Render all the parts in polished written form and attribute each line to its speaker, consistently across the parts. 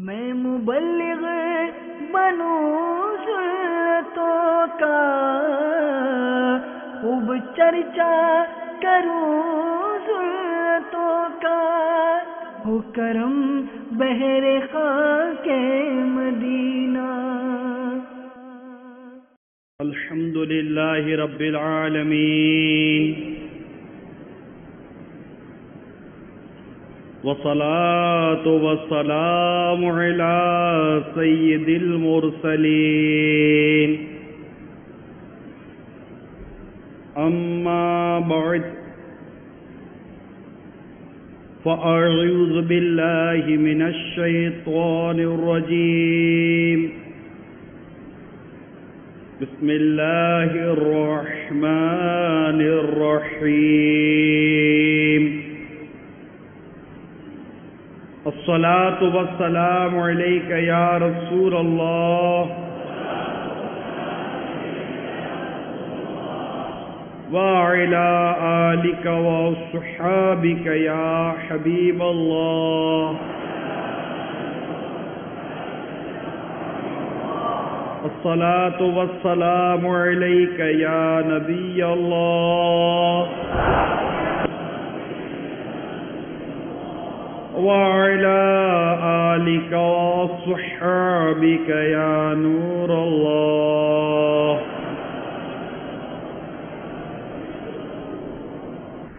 Speaker 1: میں مبلغ بنوں سنتوں کا، خوب چرچا کروں سنتوں کا، ہو کرم بہر خاک مدینہ۔
Speaker 2: الحمد للہ رب العالمین، والصلاة والسلام على سید المرسلین، اما بعد فاعوذ باللہ من الشیطان الرجیم، بسم اللہ الرحمن الرحیم، الصلاة والسلام علیک یا رسول اللہ وعلی آلک وصحابک یا حبیب اللہ، الصلاة والسلام علیک یا نبی اللہ وعلی آلک وصحابک یا نور اللہ۔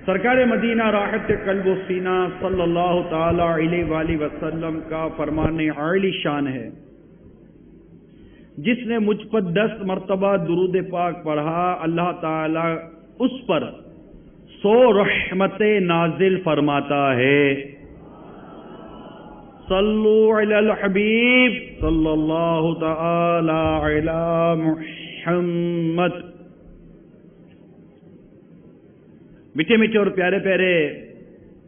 Speaker 2: سرکار مدینہ راحت قلب و سینہ صلی اللہ تعالی علیہ وآلہ وسلم کا فرمان عالی شان ہے، جس نے مجھ پر 10 مرتبہ درود پاک پڑھا، اللہ تعالی اس پر 100 رحمتیں نازل فرماتا ہے۔ صلو علی الحبیب صلی اللہ تعالی علی محمد۔ میٹھے میٹھے اور پیارے پیارے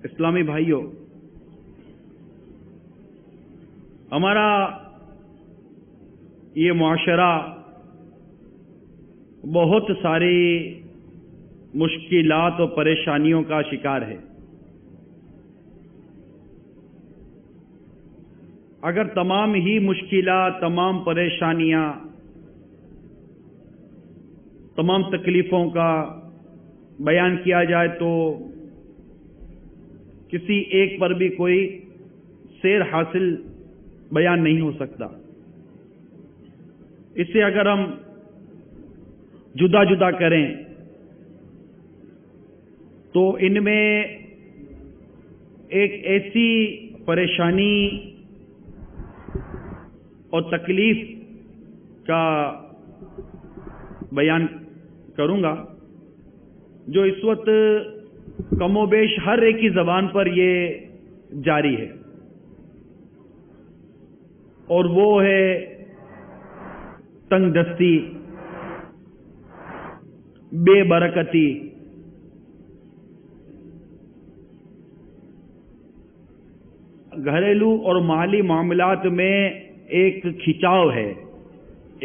Speaker 2: اسلامی بھائیوں، ہمارا یہ معاشرہ بہت ساری مشکلات اور پریشانیوں کا شکار ہے۔ اگر تمام ہی مشکلات، تمام پریشانیاں، تمام تکلیفوں کا بیان کیا جائے تو کسی ایک پر بھی کوئی سیر حاصل بیان نہیں ہو سکتا۔ اس سے اگر ہم جدا جدا کریں تو ان میں ایک ایسی پریشانی اور تکلیف کا بیان کروں گا جو اس وقت کم و بیش ہر ایک کی زبان پر یہ جاری ہے، اور وہ ہے تنگ دستی، بے برکتی، گھریلو اور مالی معاملات میں ایک کھچاؤ ہے،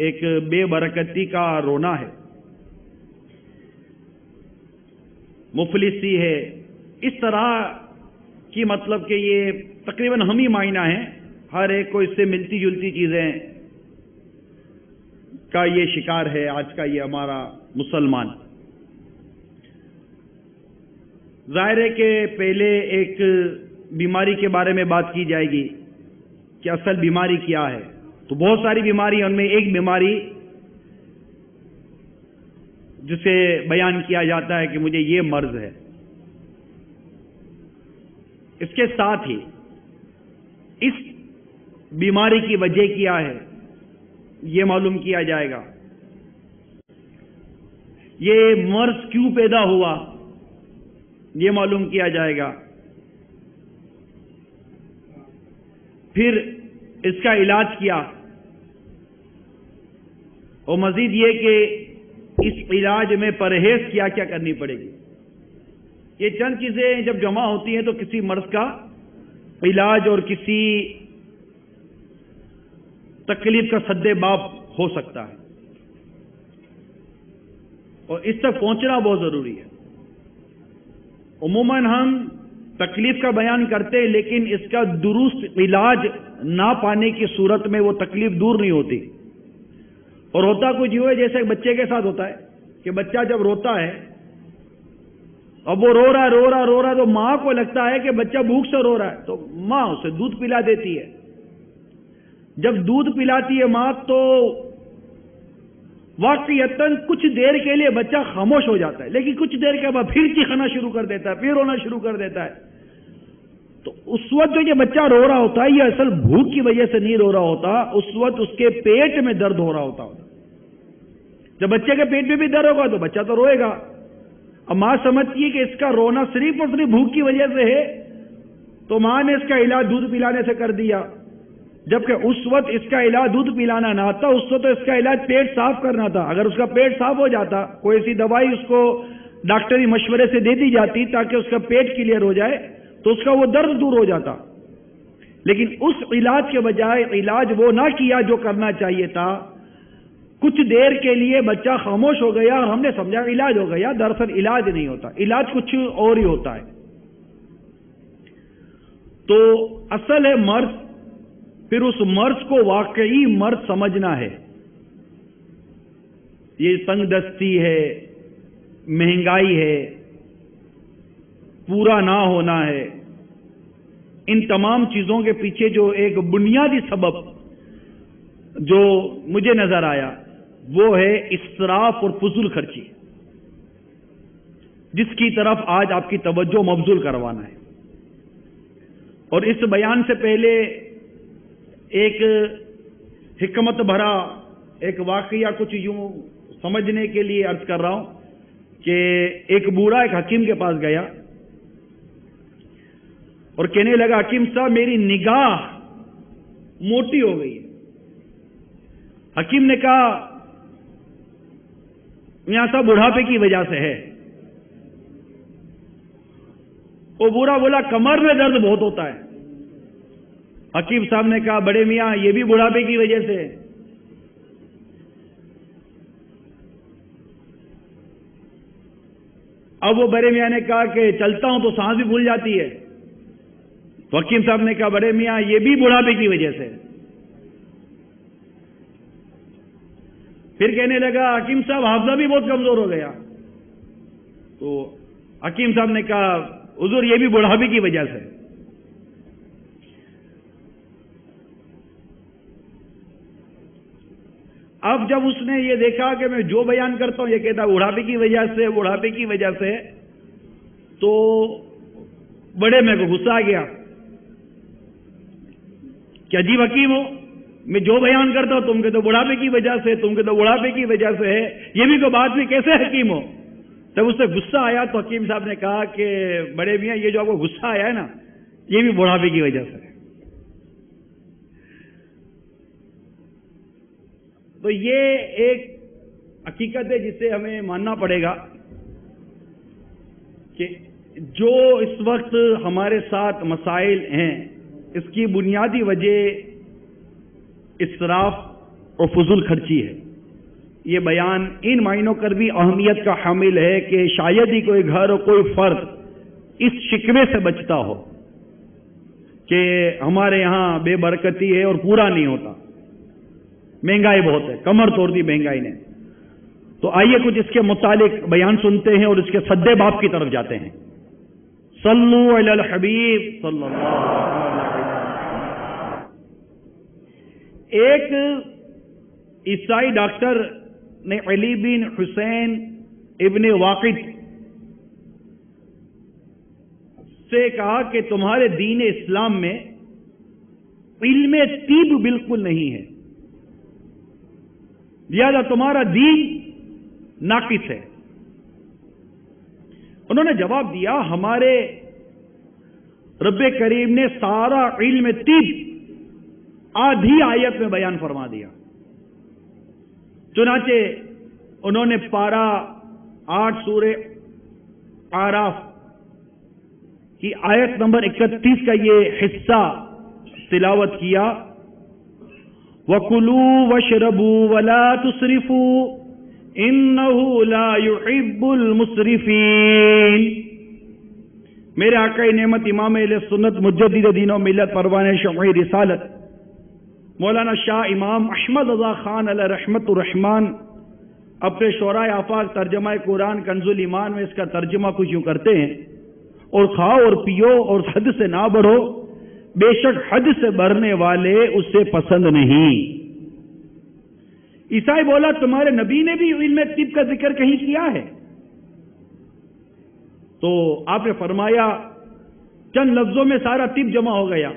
Speaker 2: ایک بے برکتی کا رونا ہے، مفلسی ہے۔ اس طرح کی مطلب کہ یہ تقریباً ہم ہی معنی ہیں، ہر ایک کو اس سے ملتی جلتی چیزیں کا یہ شکار ہے آج کا یہ ہمارا مسلمان۔ ظاہر ہے کہ پہلے ایک بیماری کے بارے میں بات کی جائے گی کہ اصل بیماری کیا ہے، تو بہت ساری بیماری ہیں، ان میں ایک بیماری جسے بیان کیا جاتا ہے کہ مجھے یہ مرض ہے، اس کے ساتھ ہی اس بیماری کی وجہ کیا ہے یہ معلوم کیا جائے گا، یہ مرض کیوں پیدا ہوا یہ معلوم کیا جائے گا، پھر اس کا علاج کیا، اور مزید یہ کہ اس علاج میں پرہیز کیا کیا کرنی پڑے گی۔ یہ چند چیزیں جب جمع ہوتی ہیں تو کسی مرض کا علاج اور کسی تکلیف کا سد باب ہو سکتا ہے، اور اس تک پہنچنا بہت ضروری ہے۔ عموماً ہم تکلیف کا بیان کرتے لیکن اس کا درست علاج نہ پانے کی صورت میں وہ تکلیف دور نہیں ہوتی. اور ہوتا کچھ یوں ہے جیسے ایک بچے کے ساتھ ہوتا ہے کہ بچہ جب روتا ہے اب وہ رو رہا تو ماں کو لگتا ہے کہ بچہ بھوک سے رو رہا ہے تو ماں اسے دودھ پلا دیتی ہے. جب دودھ پلاتی ہے ماں تو واقعتاً کچھ دیر کے لیے بچہ خاموش ہو جاتا ہے، لیکن کچھ دیر کے بعد پھر چیخنا شروع کر دیتا ہے، پھر رونا شروع کر دیتا ہے. تو اس وقت جو یہ بچہ رو رہا ہوتا ہے یہ اصل بھوک کی وجہ سے نہیں رو رہا ہوتا، اس وقت اس کے پیٹ میں درد ہو رہا ہوتا. جب بچے کے پیٹ میں بھی درد ہوگا تو بچہ تو روئے گا. اب ماں سمجھتی ہے کہ اس کا رونا صرف اور صرف بھوک کی وجہ سے ہے تو ماں نے اس کا علاج دودھ پلانے سے کر دیا، جبکہ اس وقت اس کا علاج دودھ پلانا نہ تھا، اس وقت تو اس کا علاج پیٹ صاف کرنا تھا. اگر اس کا پیٹ صاف ہو جاتا، کوئی ایسی دوائی اس کو ڈاکٹری مشورے سے دے دی جاتی تاکہ اس کا پیٹ کلیئر ہو جائے تو اس کا وہ درد دور ہو جاتا. لیکن اس علاج کے بجائے علاج وہ نہ کیا جو کرنا چاہیے تھا. کچھ دیر کے لیے بچہ خاموش ہو گیا اور ہم نے سمجھا علاج ہو گیا، دراصل علاج نہیں ہوتا، علاج کچھ اور ہی ہوتا ہے. تو اصل ہے مرض، پھر اس مرض کو واقعی مرض سمجھنا ہے. یہ تنگ دستی ہے، مہنگائی ہے، پورا نہ ہونا ہے، ان تمام چیزوں کے پیچھے جو ایک بنیادی سبب جو مجھے نظر آیا وہ ہے اسراف اور فضول خرچی، جس کی طرف آج آپ کی توجہ مبذول کروانا ہے. اور اس بیان سے پہلے ایک حکمت بھرا ایک واقعہ کچھ یوں سمجھنے کے لیے عرض کر رہا ہوں کہ ایک بوڑھا ایک حکیم کے پاس گیا اور کہنے لگا حکیم صاحب میری نگاہ موٹی ہو گئی ہے. حکیم نے کہا یہاں صاحب بڑھاپے کی وجہ سے ہے. وہ بوڑھا بولا کمر میں درد بہت ہوتا ہے. حکیم صاحب نے کہا بڑے میاں یہ بھی بڑھاپے کی وجہ سے ہے. اب وہ بڑے میاں نے کہا کہ چلتا ہوں تو سانس بھی بھول جاتی ہے. تو حکیم صاحب نے کہا بڑے میاں یہ بھی بڑھاپے کی وجہ سے. پھر کہنے لگا حکیم صاحب حافظہ بھی بہت کمزور ہو گیا. تو حکیم صاحب نے کہا حضور یہ بھی بڑھاپے کی وجہ سے. اب جب اس نے یہ دیکھا کہ میں جو بیان کرتا ہوں یہ کہتا بڑھاپے کی وجہ سے بڑھاپے کی وجہ سے، تو بڑے میں کو غصہ آ گیا کہ عجیب حکیم ہو، میں جو بیان کرتا ہوں تم کہتے بڑھاپے کی وجہ سے، تم کہتے بڑھاپے کی وجہ سے ہے، یہ بھی کوئی بات میں کیسے حکیم ہو. تب اس سے غصہ آیا تو حکیم صاحب نے کہا کہ بڑے میاں یہ جو آپ کو غصہ آیا ہے نا یہ بھی بڑھاپے کی وجہ سے ہے. تو یہ ایک حقیقت ہے جسے ہمیں ماننا پڑے گا کہ جو اس وقت ہمارے ساتھ مسائل ہیں اس کی بنیادی وجہ اسراف اور فضول خرچی ہے. یہ بیان ان معنوں پر بھی اہمیت کا حامل ہے کہ شاید ہی کوئی گھر اور کوئی فرد اس شکوے سے بچتا ہو کہ ہمارے یہاں بے برکتی ہے اور پورا نہیں ہوتا، مہنگائی بہت ہے، کمر توڑ دی مہنگائی نے. تو آئیے کچھ اس کے متعلق بیان سنتے ہیں اور اس کے سدے باب کی طرف جاتے ہیں. صلو علی الحبیب صلی اللہ علیہ وسلم. ایک عیسائی ڈاکٹر نے علی بن حسین ابن واقد سے کہا کہ تمہارے دین اسلام میں علم طب بالکل نہیں ہے، لہذا تمہارا دین ناقص ہے. انہوں نے جواب دیا ہمارے رب کریم نے سارا علم طب آدھی آیت میں بیان فرما دیا. چنانچہ انہوں نے پارہ 8 سورہ اعراف کی آیت نمبر 31 کا یہ حصہ تلاوت کیا. وَكُلُوا وَاشْرَبُوا وَلَا تُسْرِفُوا إِنَّهُ لَا يُحِبُّ الْمُسْرِفِينَ. میرے آقا نعمت امام اہل سنت مجدد دین و ملت پروان شمعی رسالت مولانا شاہ امام احمد رضا خان علیہ رحمت الرحمان اپنے شعراء آفاق ترجمہ قرآن کنز الایمان میں اس کا ترجمہ کچھ یوں کرتے ہیں، اور کھاؤ اور پیو اور حد سے نہ بڑھو، بے شک حد سے بڑھنے والے اسے پسند نہیں۔ عیسائی بولا تمہارے نبی نے بھی علم طب کا ذکر کہیں کیا ہے؟ تو آپ نے فرمایا چند لفظوں میں سارا طب جمع ہو گیا،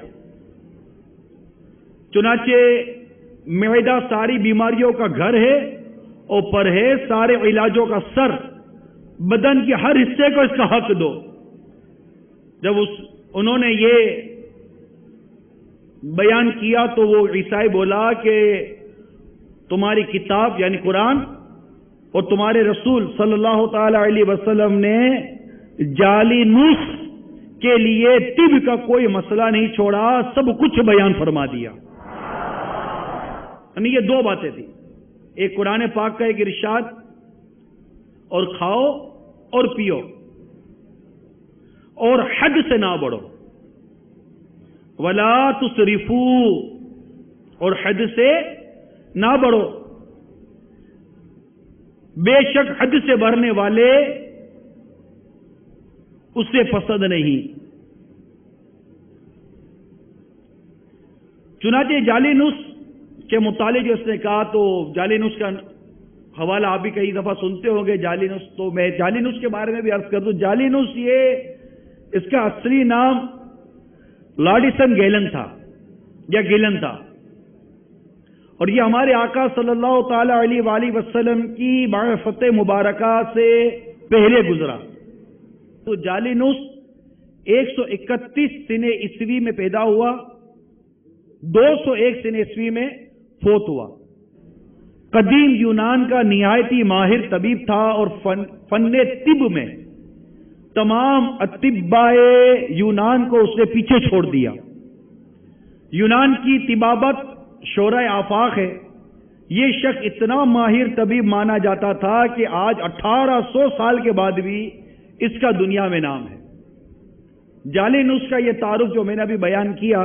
Speaker 2: چنانچہ معدہ ساری بیماریوں کا گھر ہے اور پرہیز سارے علاجوں کا سر، بدن کے ہر حصے کو اس کا حق دو۔ جب انہوں نے یہ بیان کیا تو وہ عیسائی بولا کہ تمہاری کتاب یعنی قرآن اور تمہارے رسول صلی اللہ تعالی علیہ وسلم نے جعلی نسخ کے لیے طب کا کوئی مسئلہ نہیں چھوڑا، سب کچھ بیان فرما دیا۔ یعنی یہ دو باتیں تھیں، ایک قرآن پاک کا ایک ارشاد، اور کھاؤ اور پیو اور حد سے نہ بڑھو، ولا تسرفوا، اور حد سے نہ بڑھو، بے شک حد سے بڑھنے والے اسے پسند نہیں۔ چنانچہ جعلی نسخ کے متعلق اس نے کہا، تو جعلی نسخ کا حوالہ آپ بھی کئی دفعہ سنتے ہوں گے جعلی نسخ، تو میں جعلی نسخ کے بارے میں بھی عرض کر دوں۔ جعلی نسخ یہ اس کا اصلی نام لاڈیسن گیلن تھا یا گیلن تھا، اور یہ ہمارے آقا صلی اللہ تعالی علیہ وآلہ وسلم کی بعثت مبارکہ سے پہلے گزرا۔ تو جعلی نسخ 131 سنہ عیسوی میں پیدا ہوا، 201 سنہ عیسوی میں فوت ہوا۔ قدیم یونان کا نہایتی ماہر طبیب تھا اور فن طب میں تمام اطباء یونان کو اس نے پیچھے چھوڑ دیا۔ یونان کی طبابت شعراء آفاق ہے۔ یہ شخص اتنا ماہر طبیب مانا جاتا تھا کہ آج 1800 سال کے بعد بھی اس کا دنیا میں نام ہے۔ جعلی نسخ کا یہ تعارف جو میں نے ابھی بیان کیا،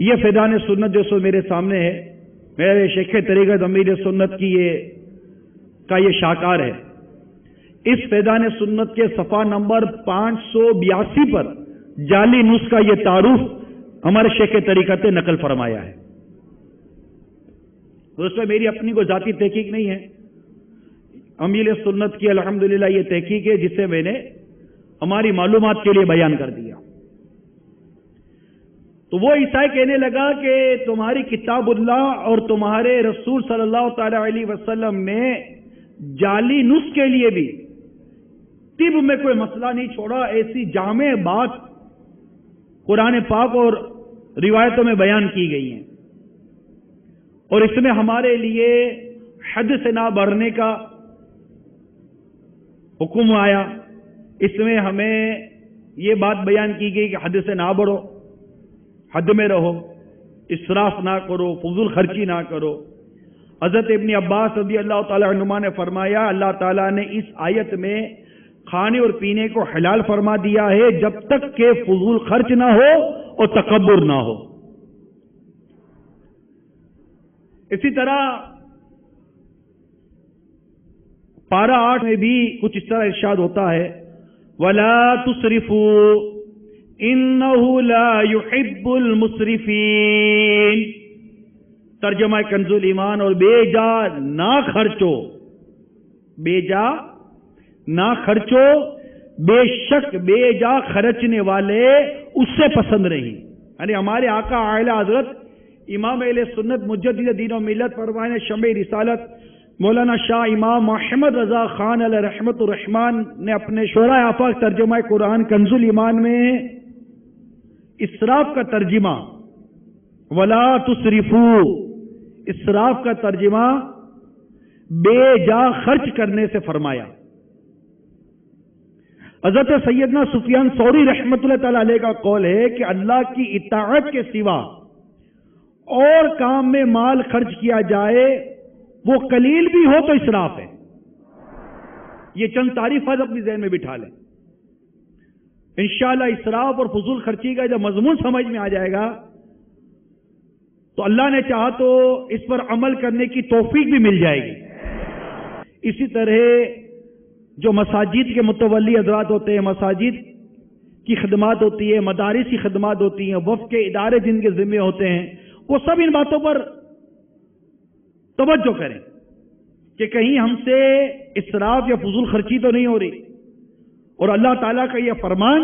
Speaker 2: یہ فیضان سنت جو سو میرے سامنے ہے، میرے شیخ طریقت امیر سنت کی یہ شاہکار ہے۔ اس فیضان سنت کے صفحہ نمبر 582 پر جعلی نسخ کا یہ تعارف ہمارے شیخ طریقت نے نقل فرمایا ہے۔ اس میں میری اپنی کوئی ذاتی تحقیق نہیں ہے، امیر سنت کی الحمدللہ یہ تحقیق ہے جسے میں نے ہماری معلومات کے لیے بیان کر دیا۔ تو وہ عیسائی کہنے لگا کہ تمہاری کتاب اللہ اور تمہارے رسول صلی اللہ تعالی علیہ وسلم نے جعلی نسخ کے لیے بھی طب میں کوئی مسئلہ نہیں چھوڑا، ایسی جامع بات قرآن پاک اور روایتوں میں بیان کی گئی ہیں، اور اس میں ہمارے لیے حد سے نہ بڑھنے کا حکم آیا۔ اس میں ہمیں یہ بات بیان کی گئی کہ حد سے نہ بڑھو، حد میں رہو، اسراف نہ کرو، فضول خرچی نہ کرو۔ حضرت ابن عباس رضی اللہ تعالی عنہما نے فرمایا اللہ تعالیٰ نے اس آیت میں کھانے اور پینے کو حلال فرما دیا ہے جب تک کہ فضول خرچ نہ ہو اور تکبر نہ ہو۔ اسی طرح پارہ 8 میں بھی کچھ اس طرح ارشاد ہوتا ہے، وَلَا تُسْرِفُوا إِنَّهُ لَا يُحِبُّ الْمُسْرِفِينَ۔ ترجمہ کنز الایمان، اور بے جا نہ خرچو، بے جا نہ خرچو، بے شک بے جا خرچنے والے اس سے پسند نہیں۔ یعنی ہمارے آقا اعلی حضرت امام اہل سنت مجدد دین و ملت فرمانے شمع رسالت مولانا شاہ امام محمد رضا خان علیہ رحمت الرحمان نے اپنے شعراء آفاق ترجمہ قرآن کنز الایمان میں اسراف کا ترجمہ ولا تسرفوا، اسراف کا ترجمہ بے جا خرچ کرنے سے فرمایا۔ حضرت سیدنا سفیان ثوری رحمت اللہ تعالی علیہ کا قول ہے کہ اللہ کی اطاعت کے سوا اور کام میں مال خرچ کیا جائے وہ قلیل بھی ہو تو اسراف ہے۔ یہ چند تعریفات اپنی ذہن میں بٹھا لیں، انشاءاللہ اسراف اور فضول خرچی کا جب مضمون سمجھ میں آ جائے گا تو اللہ نے چاہا تو اس پر عمل کرنے کی توفیق بھی مل جائے گی. اسی طرح جو مساجد کے متولی حضرات ہوتے ہیں، مساجد کی خدمات ہوتی ہے، مدارس کی خدمات ہوتی ہیں، وقف کے ادارے جن کے ذمے ہوتے ہیں، وہ سب ان باتوں پر توجہ کریں کہ کہیں ہم سے اسراف یا فضول خرچی تو نہیں ہو رہی. اور اللہ تعالیٰ کا یہ فرمان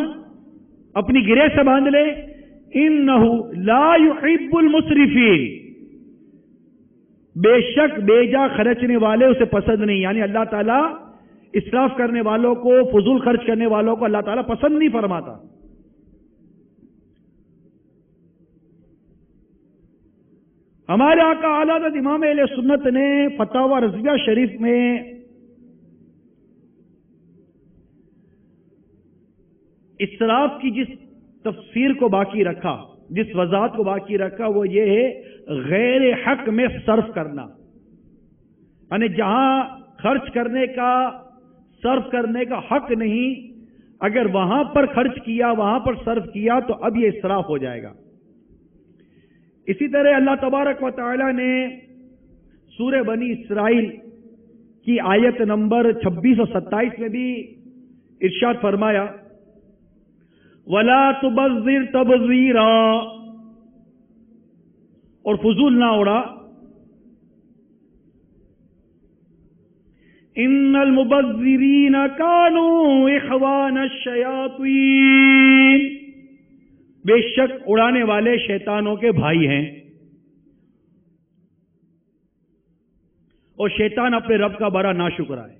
Speaker 2: اپنی گرہ سے باندھ لے، انہ لا یحب المسرفین، بے شک بے جا خرچنے والے اسے پسند نہیں. یعنی اللہ تعالیٰ اسراف کرنے والوں کو، فضول خرچ کرنے والوں کو اللہ تعالیٰ پسند نہیں فرماتا. ہمارے آقا اعلیٰ حضرت امام اہل سنت نے فتاوی رضویہ شریف میں اسراف کی جس تفسیر کو باقی رکھا، جس وضاحت کو باقی رکھا، وہ یہ ہے غیر حق میں صرف کرنا. یعنی جہاں خرچ کرنے کا، صرف کرنے کا حق نہیں، اگر وہاں پر خرچ کیا، وہاں پر صرف کیا تو اب یہ اسراف ہو جائے گا. اسی طرح اللہ تبارک و تعالی نے سورہ بنی اسرائیل کی آیت نمبر 26 اور 27 میں بھی ارشاد فرمایا، وَلَا تُبَذِّرْ تَبْذِيرًا، اور فضول نہ اڑا. ان المبذرین کانوا اخوان الشیاطین، بے شک اڑانے والے شیطانوں کے بھائی ہیں. اور شیطان اپنے رب کا بڑا ناشکرا ہے.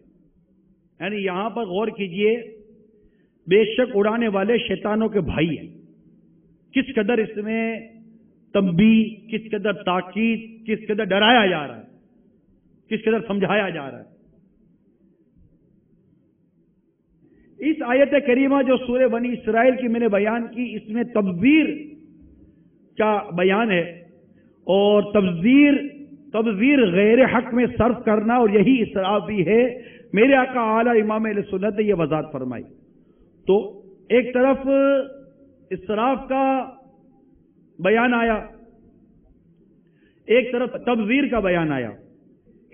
Speaker 2: یعنی یہاں پر غور کیجئے، بے شک اڑانے والے شیطانوں کے بھائی ہیں. کس قدر اس میں تنبیہ، کس قدر تاکید، کس قدر ڈرایا جا رہا ہے، کس قدر سمجھایا جا رہا ہے. اس آیت کریمہ جو سورہ بنی اسرائیل کی میں نے بیان کی، اس میں تبذیر کا بیان ہے، اور تبذیر غیر حق میں صرف کرنا، اور یہی اسراف بھی ہے. میرے آقا اعلیٰ امام اہل سنت نے یہ وضاحت فرمائی. تو ایک طرف اسراف کا بیان آیا، ایک طرف تبذیر کا بیان آیا.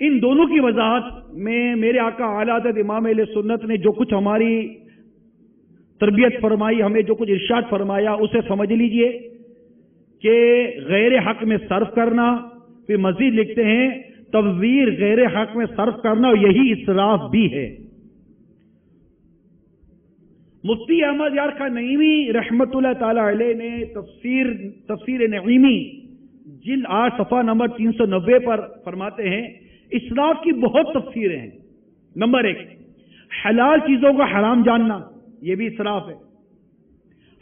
Speaker 2: ان دونوں کی وضاحت میں میرے آقا اعلیٰ حضرت امام اہل سنت نے جو کچھ ہماری تربیت فرمائی، ہمیں جو کچھ ارشاد فرمایا، اسے سمجھ لیجئے کہ غیر حق میں صرف کرنا، پھر مزید لکھتے ہیں تبذیر غیر حق میں صرف کرنا، اور یہی اسراف بھی ہے. مفتی احمد یار خان نعیمی رحمت اللہ تعالی علیہ نے تفسیر نعیمی جلد 8 صفحہ نمبر 390 پر فرماتے ہیں، اسراف کی بہت تفسیریں ہیں. نمبر 1، حلال چیزوں کو حرام جاننا، یہ بھی اسراف ہے.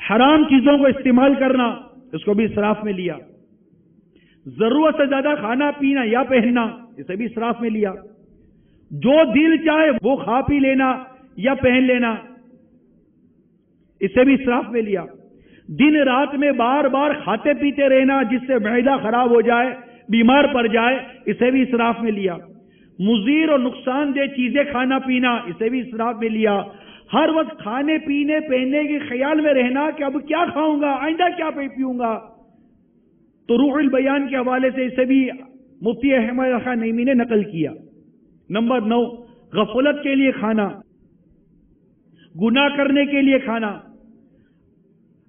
Speaker 2: حرام چیزوں کو استعمال کرنا، اس کو بھی اسراف میں لیا. ضرورت سے زیادہ کھانا پینا یا پہننا، اسے بھی اسراف میں لیا. جو دل چاہے وہ کھا پی لینا یا پہن لینا، اسے بھی اسراف میں لیا. دن رات میں بار بار کھاتے پیتے رہنا جس سے معدہ خراب ہو جائے، بیمار پڑ جائے، اسے بھی اسراف میں لیا. مضر اور نقصان دہ چیزیں کھانا پینا، اسے بھی اسراف میں لیا. ہر وقت کھانے پینے پہننے کے خیال میں رہنا کہ اب کیا کھاؤں گا، آئندہ کیا پیوں گا. تو روح البیان کے حوالے سے اسے بھی مفتی احمد خان نعیمی نے نقل کیا. نمبر 9، غفلت کے لیے کھانا، گناہ کرنے کے لیے کھانا،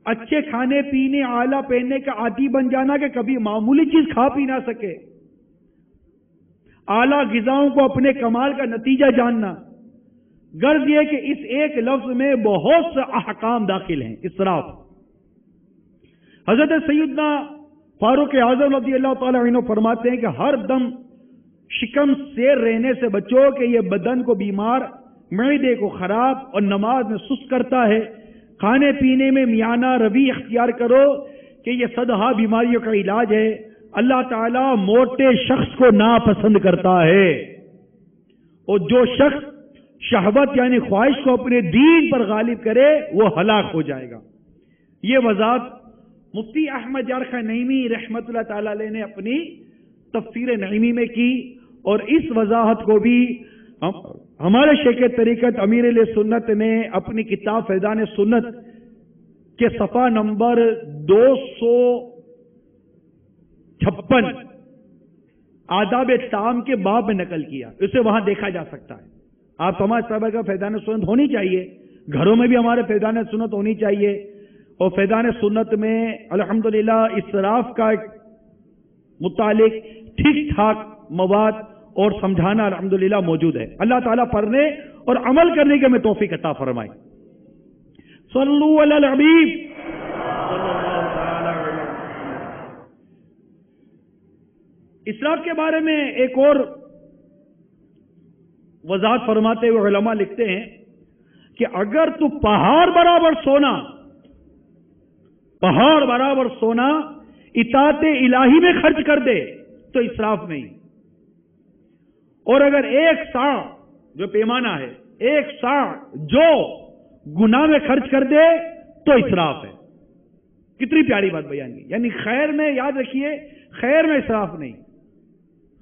Speaker 2: اچھے کھانے پینے اعلیٰ پہننے کا عادی بن جانا کہ کبھی معمولی چیز کھا پی نہ سکے. اعلیٰ غذاؤں کو اپنے کمال کا نتیجہ جاننا. غرض یہ کہ اس ایک لفظ میں بہت سے احکام داخل ہیں. اسراف. حضرت سیدنا فاروق اعظم رضی اللہ تعالی عنہ فرماتے ہیں کہ ہر دم شکم سیر رہنے سے بچو کہ یہ بدن کو بیمار، معدے کو خراب اور نماز میں سست کرتا ہے. کھانے پینے میں میانہ روی اختیار کرو کہ یہ صدہا بیماریوں کا علاج ہے. اللہ تعالیٰ موٹے شخص کو ناپسند کرتا ہے، اور جو شخص شہوت یعنی خواہش کو اپنے دین پر غالب کرے وہ ہلاک ہو جائے گا. یہ وضاحت مفتی احمد یار خان نعیمی رحمت اللہ تعالی علیہ نے اپنی تفسیر نعیمی میں کی، اور اس وضاحت کو بھی ہمارے شیخ طریقت امیر علیہ سنت نے اپنی کتاب فیضان سنت کے صفحہ نمبر 56 آداب طعام کے باب میں نقل کیا، اسے وہاں دیکھا جا سکتا ہے۔ آپ تمام صحابہ کا فیضان سنت ہونی چاہیے، گھروں میں بھی ہمارے فیضان سنت ہونی چاہیے، اور فیضان سنت میں الحمدللہ اسراف کا متعلق ٹھیک ٹھاک مواد اور سمجھانا الحمدللہ موجود ہے۔ اللہ تعالیٰ پڑھنے اور عمل کرنے کے ہمیں توفیق عطا فرمائے۔ صلو علی الحبیب۔ اسراف کے بارے میں ایک اور وضاحت فرماتے ہوئے علماء لکھتے ہیں کہ اگر تو پہاڑ برابر سونا اطاعت الہی میں خرچ کر دے تو اسراف نہیں، اور اگر 1 سا جو پیمانہ ہے 1 سا جو گناہ میں خرچ کر دے تو اسراف ہے۔ کتنی پیاری بات بیان کی، یعنی خیر میں یاد رکھیے، خیر میں اسراف نہیں،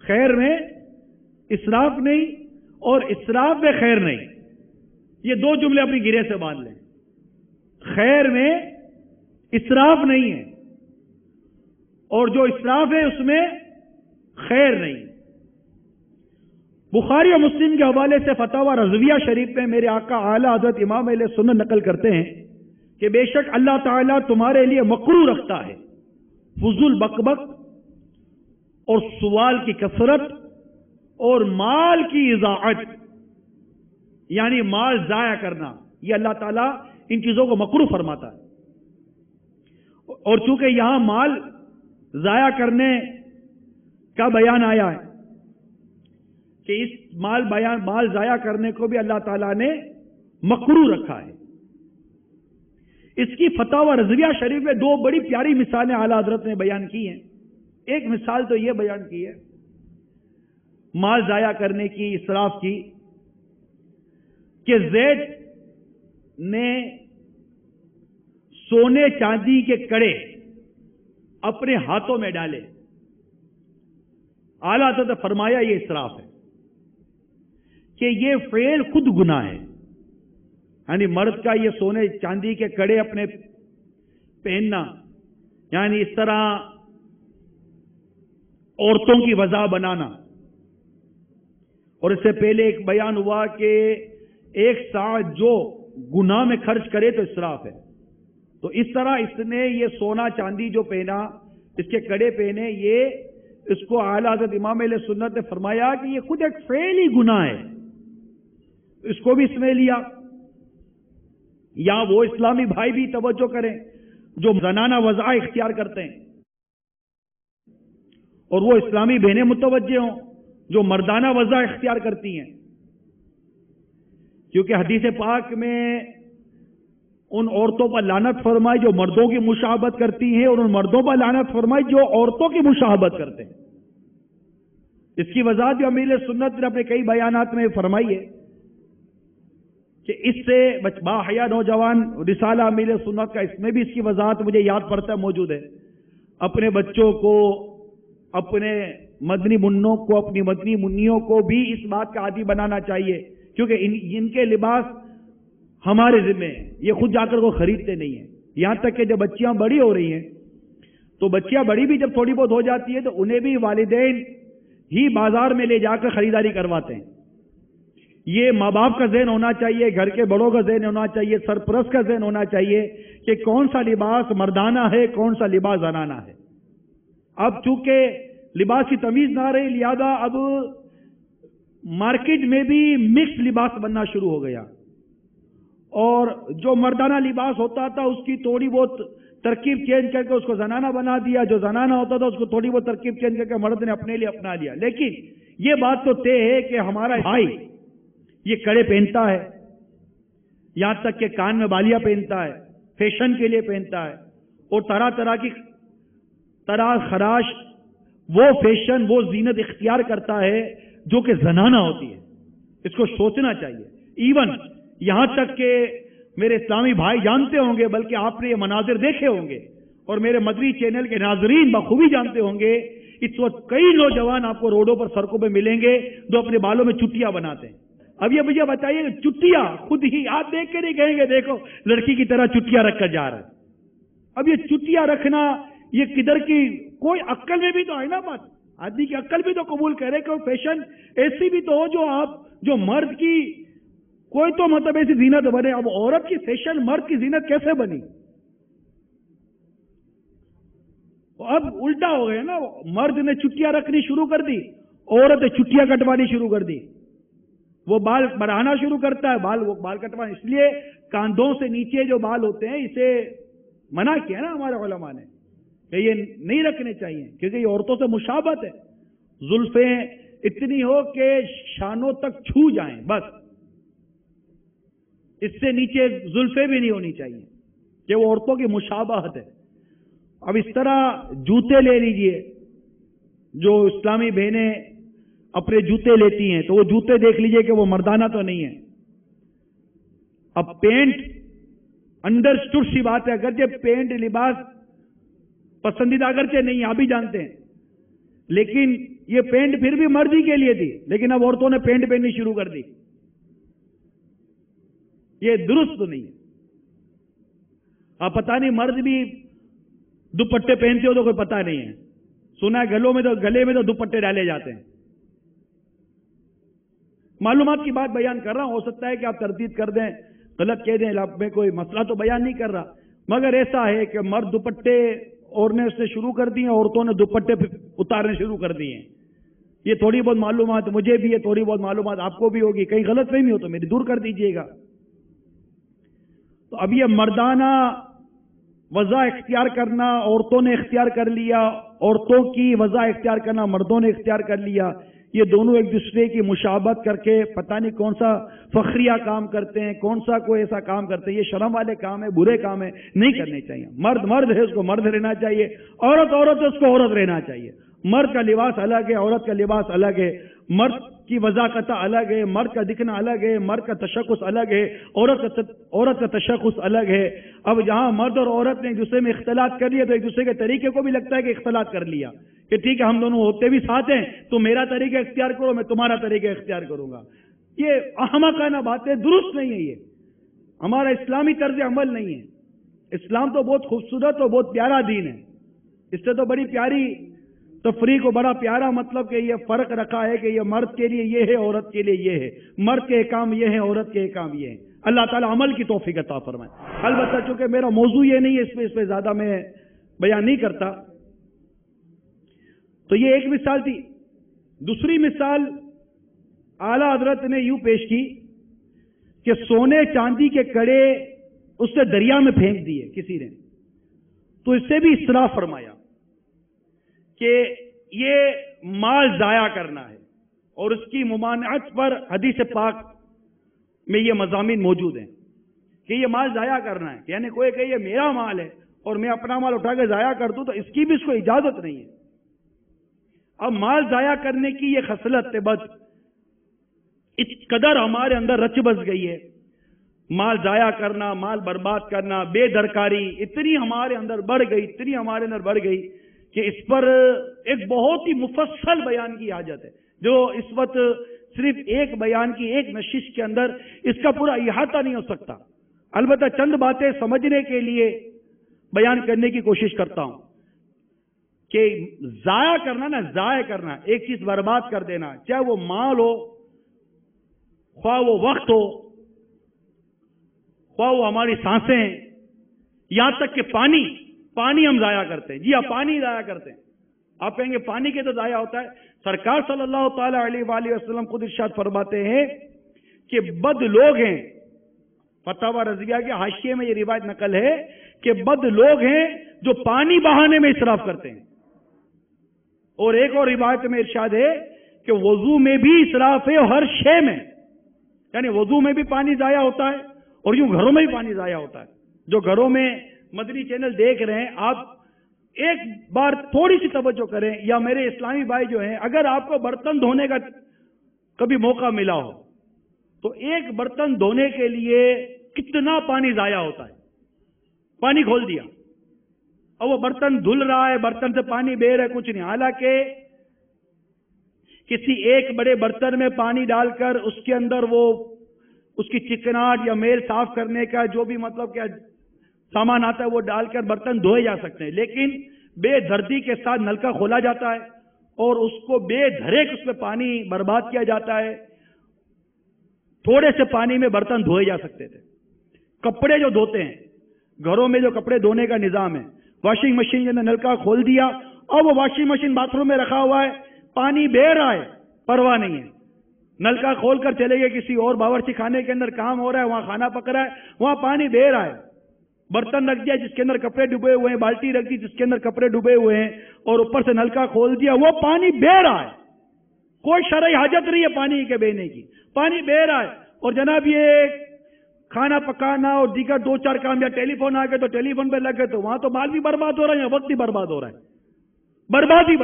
Speaker 2: خیر میں اسراف نہیں اور اسراف میں خیر نہیں، یہ 2 جملے اپنی گرے سے باندھ لیں۔ خیر میں اسراف نہیں ہے اور جو اسراف ہے اس میں خیر نہیں۔ بخاری اور مسلم کے حوالے سے فتاوی رضویہ شریف میں میرے آقا اعلی حضرت امام اہل سنت نقل کرتے ہیں کہ بے شک اللہ تعالیٰ تمہارے لیے مکروہ رکھتا ہے فضول بکبک اور سوال کی کثرت اور مال کی اضاعت، یعنی مال ضائع کرنا، یہ اللہ تعالیٰ ان چیزوں کو مکروہ فرماتا ہے۔ اور چونکہ یہاں مال ضائع کرنے کا بیان آیا ہے کہ اس مال ضائع کرنے کو بھی اللہ تعالیٰ نے مکروہ رکھا ہے۔ اس کی فتاوی رضویہ شریف میں 2 بڑی پیاری مثالیں اعلیٰ حضرت نے بیان کی ہیں۔ ایک مثال تو یہ بیان کی ہے مال ضائع کرنے کی، اسراف کی، کہ زید نے سونے چاندی کے کڑے اپنے ہاتھوں میں ڈالے، اعلیٰ حضرت نے فرمایا یہ اسراف ہے کہ یہ فعل خود گناہ ہے، یعنی مرد کا یہ سونے چاندی کے کڑے اپنے پہننا، یعنی اس طرح عورتوں کی وضع بنانا، اور اس سے پہلے ایک بیان ہوا کہ 1 سا جو گناہ میں خرچ کرے تو اسراف ہے، تو اس طرح اس نے یہ سونا چاندی جو پہنا، اس کے کڑے پہنے، یہ اس کو اعلیٰ حضرت امام اہل سنت نے فرمایا کہ یہ خود ایک فعل ہی گناہ ہے، اس کو بھی اس میں لیا۔ یا وہ اسلامی بھائی بھی توجہ کریں جو زنانہ وضع اختیار کرتے ہیں، اور وہ اسلامی بہنیں متوجہ ہوں جو مردانہ وضع اختیار کرتی ہیں، کیونکہ حدیث پاک میں ان عورتوں پر لعنت فرمائی جو مردوں کی مشابہت کرتی ہیں، اور ان مردوں پر لعنت فرمائی جو عورتوں کی مشابہت کرتے ہیں۔ اس کی وضاحت جو امیر سنت نے اپنے کئی بیانات میں فرمائی ہے کہ اس سے باحیا نوجوان رسالہ امیر سنت کا، اس میں بھی اس کی وضاحت مجھے یاد پڑتا ہے موجود ہے۔ اپنے بچوں کو، اپنے مدنی منوں کو، اپنی مدنی منیوں کو بھی اس بات کا عادی بنانا چاہیے، کیونکہ ان کے لباس ہمارے ذمہ ہیں، یہ خود جا کر کو خریدتے نہیں ہیں۔ یہاں تک کہ جب بچیاں بڑی ہو رہی ہیں تو بچیاں بڑی بھی جب تھوڑی بہت ہو جاتی ہے تو انہیں بھی والدین ہی بازار میں لے جا کر خریداری کرواتے ہیں۔ یہ ماں باپ کا ذہن ہونا چاہیے، گھر کے بڑوں کا ذہن ہونا چاہیے، سرپرست کا ذہن ہونا چاہیے کہ کون سا لباس مردانہ ہے، کون سا لباس زنانہ ہے۔ اب چونکہ لباس کی تمیز نہ رہی، لہذا اب مارکیٹ میں بھی مکس لباس بننا شروع ہو گیا، اور جو مردانہ لباس ہوتا تھا اس کی تھوڑی بہت ترکیب چینج کر کے اس کو زنانہ بنا دیا، جو زنانہ ہوتا تھا اس کو تھوڑی بہت ترکیب چینج کر کے مرد نے اپنے لیے اپنا لیا۔ لیکن یہ بات تو طے ہے کہ ہمارا بھائی یہ کڑے پہنتا ہے، یہاں تک کہ کان میں بالیاں پہنتا ہے، فیشن کے لیے پہنتا ہے، اور طرح طرح کی طرح خراش وہ فیشن، وہ زینت اختیار کرتا ہے جو کہ زنانہ ہوتی ہے۔ اس کو سوچنا چاہیے۔ ایون یہاں تک کہ میرے اسلامی بھائی جانتے ہوں گے، بلکہ آپ نے یہ مناظر دیکھے ہوں گے، اور میرے مدری چینل کے ناظرین بخوبی جانتے ہوں گے، اس وقت کئی نوجوان آپ کو روڈوں پر، سڑکوں پہ ملیں گے جو اپنے بالوں میں چٹیاں بناتے ہیں۔ اب یہ مجھے بتائیے کہ چٹیاں خود ہی آپ دیکھ کے نہیں کہیں گے دیکھو لڑکی کی طرح چٹیاں رکھ کر جا رہا ہے۔ اب یہ چٹیاں رکھنا یہ کدھر کی کوئی عقل میں بھی تو ہے نا بات، آدمی کی عقل بھی تو قبول کرے کہ فیشن ایسی بھی تو ہو جو مرد کی کوئی تو مطلب ایسی زینت بنے. اب عورت کی فیشن مرد کی زینت کیسے بنی؟ اب الٹا ہو گیا نا، مرد نے چٹیاں رکھنی شروع کر دی، عورت نے چٹیاں کٹوانی شروع کر دی. وہ بال بڑھانا شروع کرتا ہے، بال کٹوانا. اس لیے کاندھوں سے نیچے جو بال ہوتے ہیں اسے منع کیا نا ہمارے علماء نے کہ یہ نہیں رکھنے چاہیے، کیونکہ یہ عورتوں سے مشابہت ہے. زلفیں اتنی ہو کہ شانوں تک چھو جائیں، بس اس سے نیچے زلفیں بھی نہیں ہونی چاہیے، کہ وہ عورتوں کی مشابہت ہے. اب اس طرح جوتے لے لیجئے، جو اسلامی بہنیں اپنے جوتے لیتی ہیں تو وہ جوتے دیکھ لیجئے کہ وہ مردانہ تو نہیں ہے. اب پینٹ انڈرسٹوڈ سی بات ہے، اگرچہ پینٹ لباس پسندیدہ اگرچہ نہیں، آپ بھی جانتے ہیں، لیکن یہ پینٹ پھر بھی مرد ہی کے لیے تھی، لیکن اب عورتوں نے پینٹ پہننی شروع کر دی. یہ درست نہیں ہے. آپ پتہ نہیں مرد بھی دوپٹے پہنتے ہو تو کوئی پتہ نہیں ہے، سنا ہے گلے میں تو دوپٹے ڈالے جاتے ہیں. معلومات کی بات بیان کر رہا ہوں، ہو سکتا ہے کہ آپ تردید کر دیں، غلط کہہ دیں، میں کوئی مسئلہ تو بیان نہیں کر رہا، مگر ایسا ہے کہ مرد دوپٹے اوڑھنے سے شروع کر دیے، عورتوں نے دوپٹے اتارنے شروع کر دیے. یہ تھوڑی بہت معلومات مجھے بھی ہے، تھوڑی بہت معلومات آپ کو بھی ہوگی، کہیں غلط فہمی ہو تو میری دور کر دیجئے گا. تو اب یہ مردانہ وضع اختیار کرنا عورتوں نے اختیار کر لیا، عورتوں کی وضع اختیار کرنا مردوں نے اختیار کر لیا، یہ دونوں ایک دوسرے کی مشابہت کر کے پتہ نہیں کون سا فخریہ کام کرتے ہیں، کون سا کوئی ایسا کام کرتے ہیں. یہ شرم والے کام ہے، برے کام ہے، نہیں کرنے چاہیے. مرد ہے اس کو مرد رہنا چاہیے، عورت ہے اس کو عورت رہنا چاہیے. مرد کا لباس الگ ہے، عورت کا لباس الگ ہے، مرد کی وضاقت الگ ہے، مرد کا دکھنا الگ ہے، مرد کا تشخص الگ ہے، عورت کا تشخص الگ ہے. اب جہاں مرد اور عورت نے ایک دوسرے میں اختلاط کر لیا تو ایک دوسرے کے طریقے کو بھی لگتا ہے کہ اختلاط کر لیا کہ ٹھیک ہے ہم دونوں ہوتے بھی ساتھ ہیں، تو میرا طریقہ اختیار کرو، میں تمہارا طریقہ اختیار کروں گا. یہ احمقانہ باتیں، درست نہیں ہے. یہ ہمارا اسلامی طرز عمل نہیں ہے. اسلام تو بہت خوبصورت اور بہت پیارا دین ہے، اس سے تو بڑی پیاری تفریق کو بڑا پیارا مطلب کہ یہ فرق رکھا ہے کہ یہ مرد کے لیے یہ ہے، عورت کے لیے یہ ہے، مرد کے کام یہ ہے، عورت کے کام یہ ہے. اللہ تعالیٰ عمل کی توفیق عطا فرمائے. البتہ چونکہ میرا موضوع یہ نہیں ہے، اس پہ زیادہ میں بیان نہیں کرتا. تو یہ ایک مثال تھی. دوسری مثال اعلیٰ حضرت نے یوں پیش کی کہ سونے چاندی کے کڑے اس سے دریا میں پھینک دیے کسی نے، تو اس سے بھی اسراف فرمایا کہ یہ مال ضائع کرنا ہے، اور اس کی ممانعت پر حدیث پاک میں یہ مضامین موجود ہیں کہ یہ مال ضائع کرنا ہے. یعنی کوئی کہ یہ میرا مال ہے اور میں اپنا مال اٹھا کے ضائع کر دوں تو اس کی بھی اس کو اجازت نہیں ہے. اب مال ضائع کرنے کی یہ خصلت بد اس قدر ہمارے اندر رچ بس گئی ہے، مال ضائع کرنا، مال برباد کرنا، بے درکاری اتنی ہمارے اندر بڑھ گئی کہ اس پر ایک بہت ہی مفصل بیان کی حاجت ہے، جو اس وقت صرف ایک بیان کی ایک نشست کے اندر اس کا پورا احاطہ نہیں ہو سکتا. البتہ چند باتیں سمجھنے کے لیے بیان کرنے کی کوشش کرتا ہوں کہ ضائع کرنا ایک چیز برباد کر دینا، چاہے وہ مال ہو، خواہ وہ وقت ہو، خواہ وہ ہماری سانسیں، یہاں تک کہ پانی ہم ضائع کرتے ہیں. جی ہاں، پانی ضائع کرتے ہیں. آپ کہیں گے پانی کے تو ضائع ہوتا ہے. سرکار صلی اللہ تعالی علیہ وآلہ وسلم خود ارشاد فرماتے ہیں کہ بد لوگ ہیں، فتاوی رضیہ کے حاشیے میں یہ روایت نقل ہے کہ بد لوگ ہیں جو پانی بہانے میں اسراف کرتے ہیں. اور ایک اور روایت میں ارشاد ہے کہ وضو میں بھی اسراف ہے، ہر شے میں، یعنی وضو میں بھی پانی ضائع ہوتا ہے اور یوں گھروں میں بھی پانی ضائع ہوتا ہے. جو گھروں میں مدنی چینل دیکھ رہے ہیں، آپ ایک بار تھوڑی سی توجہ کریں، یا میرے اسلامی بھائی جو ہیں، اگر آپ کو برتن دھونے کا کبھی موقع ملا ہو تو ایک برتن دھونے کے لیے کتنا پانی ضائع ہوتا ہے. پانی کھول دیا اور وہ برتن دھل رہا ہے، برتن سے پانی بہ رہا ہے، کچھ نہیں. حالانکہ کسی ایک بڑے برتن میں پانی ڈال کر اس کے اندر وہ اس کی چکناٹ یا میل صاف کرنے کا جو بھی مطلب کیا سامان آتا ہے وہ ڈال کر برتن دھوئے جا سکتے ہیں، لیکن بے دردی کے ساتھ نلکا کھولا جاتا ہے اور اس کو بے دھڑک اس میں پانی برباد کیا جاتا ہے. تھوڑے سے پانی میں برتن دھوئے جا سکتے تھے. کپڑے جو دھوتے ہیں گھروں میں، جو کپڑے دھونے کا نظام ہے، واشنگ مشین کے اندر نلکا کھول دیا اور وہ واشنگ مشین باتھ روم میں رکھا ہوا ہے، پانی بہ رہا ہے، پرواہ نہیں ہے. نلکا کھول کر چلے گئے کسی اور باورچی خانے کے اندر کام ہو رہا ہے، وہاں کھانا پک رہا ہے، وہاں پانی بہ رہا ہے. برتن رکھ دیا جس کے اندر کپڑے ڈوبے ہوئے ہیں، بالٹی رکھ دی جس کے اندر کپڑے ڈوبے ہوئے ہیں، اور اوپر سے نلکا کھول دیا، وہ پانی بہ رہا ہے. کوئی شرعی حاجت نہیں ہے پانی کے بہنے کی، پانی بہ رہا ہے. اور جناب یہ کھانا پکانا اور دیگر 2-4 کام، یا ٹیلی فون آ گئے تو ٹیلی فون پہ لگ گئے، تو وہاں تو مال بھی برباد ہو رہا ہے یا وقت بھی برباد ہو رہا ہے. بربادی.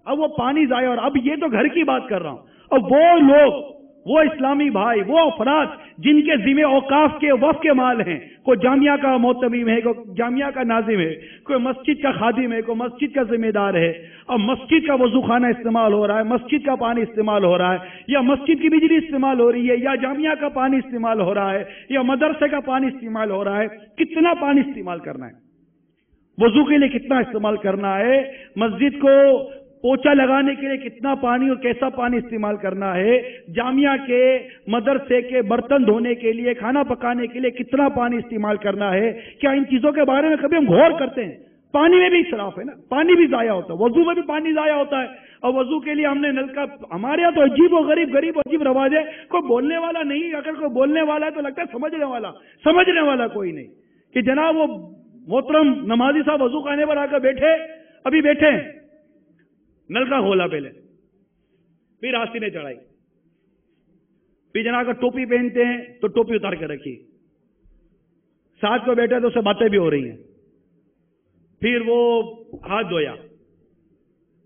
Speaker 2: اب وہ پانی ضائع. اور اب یہ تو گھر کی بات کر رہا ہوں. اب وہ لوگ، وہ اسلامی بھائی، وہ افراد جن کے ذمہ اوقاف کے وقف کے مال ہیں، کوئی جامعہ کا محتمیم ہے، کوئی جامعہ کا ناظم ہے، کوئی مسجد کا خادم ہے، کوئی مسجد کا ذمہ دار ہے. اب مسجد کا وضو خانہ استعمال ہو رہا ہے، مسجد کا پانی استعمال ہو رہا ہے، یا مسجد کی بجلی استعمال ہو رہی ہے، یا جامعہ کا پانی استعمال ہو رہا ہے، یا مدرسے کا پانی استعمال ہو رہا ہے. کتنا پانی استعمال کرنا ہے؟ وضو کے لیے کتنا استعمال کرنا ہے؟ مسجد کو پوچھا لگانے کے لیے کتنا پانی اور کیسا پانی استعمال کرنا ہے؟ جامعہ کے، مدرسے کے برتن دھونے کے لیے، کھانا پکانے کے لیے کتنا پانی استعمال کرنا ہے؟ کیا ان چیزوں کے بارے میں کبھی ہم غور کرتے ہیں؟ پانی میں بھی اسراف ہے نا، پانی بھی ضائع ہوتا ہے، وضو میں بھی پانی ضائع ہوتا ہے. اور وضو کے لیے ہم نے نلکا، ہمارے یہاں تو عجیب و غریب عجیب رواج ہے. کوئی بولنے والا نہیں، اگر کوئی بولنے والا ہے تو لگتا ہے سمجھنے والا کوئی نہیں. کہ جناب وہ محترم نمازی صاحب وضو خانے پر آ کر بیٹھے ہیں، نلکا کھولا پہلے، پھر آستینیں چڑھائی، پھر جناب اگر ٹوپی پہنتے ہیں تو ٹوپی اتار کے رکھی، ساتھ کو بیٹھے تو اس سے باتیں بھی ہو رہی ہیں، پھر وہ ہاتھ دھویا،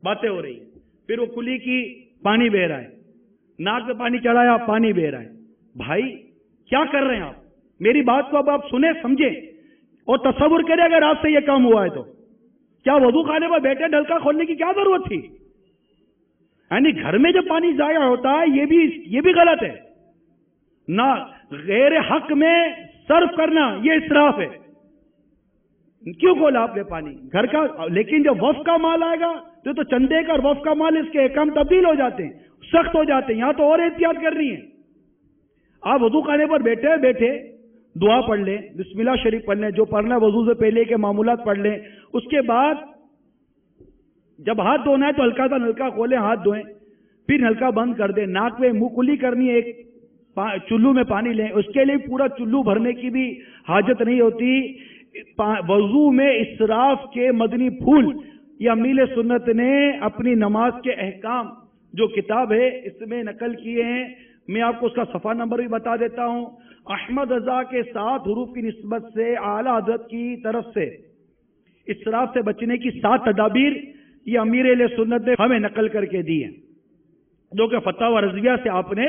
Speaker 2: باتیں ہو رہی ہیں، پھر وہ کلی کی، پانی بہ رہا ہے، ناک میں پانی چڑھایا، پانی بہ رہا ہے. بھائی کیا کر رہے ہیں آپ؟ میری بات کو اب آپ سنیں، سمجھیں اور تصور کریں اگر آپ سے یہ کام ہوا ہے تو کیا وضو خانے پر بیٹھے نلکا کھولنے کی کیا ضرورت تھی؟ یعنی گھر میں جو پانی ضائع ہوتا ہے یہ بھی غلط ہے. نہ غیر حق میں صرف کرنا یہ اسراف ہے. کیوں کھولا آپ نے پانی گھر کا؟ لیکن جب وقف کا مال آئے گا تو چندے کا اور وقف کا مال، اس کے احکام تبدیل ہو جاتے ہیں، سخت ہو جاتے ہیں. یہاں تو اور احتیاط کرنی ہے. آپ وضو خانے پر بیٹھے دعا پڑھ لیں، بسم اللہ شریف پڑھ لیں، جو پڑھنا وضو سے پہلے کے معمولات پڑھ لیں. اس کے بعد جب ہاتھ دھونا ہے تو ہلکا سا نلکا کھولیں، ہاتھ دھوئیں، پھر نلکا بند کر دیں. ناک میں منہ کلی کرنی ہے، ایک چلو میں پانی لیں. اس کے لیے پورا چلو بھرنے کی بھی حاجت نہیں ہوتی. وضو میں اسراف کے مدنی پھول یہ امیل سنت نے اپنی نماز کے احکام جو کتاب ہے اس میں نقل کیے ہیں. میں آپ کو اس کا صفحہ نمبر بھی بتا دیتا ہوں. احمد رضا کے 7 حروف کی نسبت سے اعلی حضرت کی طرف سے اسراف سے بچنے کی 7 تدابیر یہ امیر اہل سنت نے ہمیں نقل کر کے دی ہیں، جو کہ فتاوی رضویہ سے آپ نے